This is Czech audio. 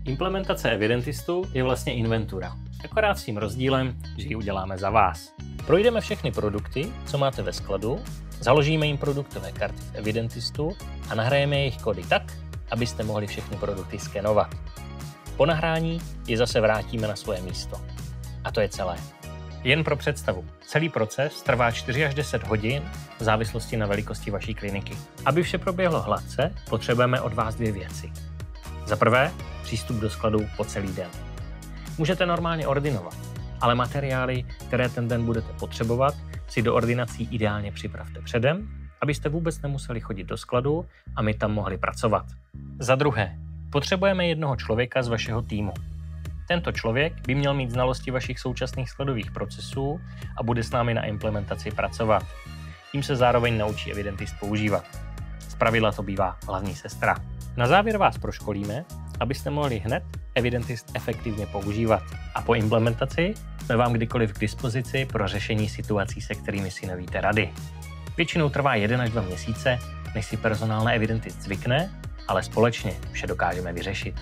Implementace Evidentistu je vlastně inventura, akorát s tím rozdílem, že ji uděláme za vás. Projdeme všechny produkty, co máte ve skladu, založíme jim produktové karty v Evidentistu a nahrajeme jejich kódy tak, abyste mohli všechny produkty skenovat. Po nahrání je zase vrátíme na svoje místo. A to je celé. Jen pro představu, celý proces trvá 4 až 10 hodin v závislosti na velikosti vaší kliniky. Aby vše proběhlo hladce, potřebujeme od vás 2 věci. Za prvé, přístup do skladu po celý den. Můžete normálně ordinovat, ale materiály, které ten den budete potřebovat, si do ordinací ideálně připravte předem, abyste vůbec nemuseli chodit do skladu a my tam mohli pracovat. Za druhé, potřebujeme jednoho člověka z vašeho týmu. Tento člověk by měl mít znalosti vašich současných skladových procesů a bude s námi na implementaci pracovat. Tím se zároveň naučí Evidentist používat. Zpravidla to bývá hlavní sestra. Na závěr vás proškolíme, abyste mohli hned Evidentist efektivně používat. A po implementaci jsme vám kdykoliv k dispozici pro řešení situací, se kterými si nevíte rady. Většinou trvá 1 až 2 měsíce, než si personál na Evidentist zvykne, ale společně vše dokážeme vyřešit.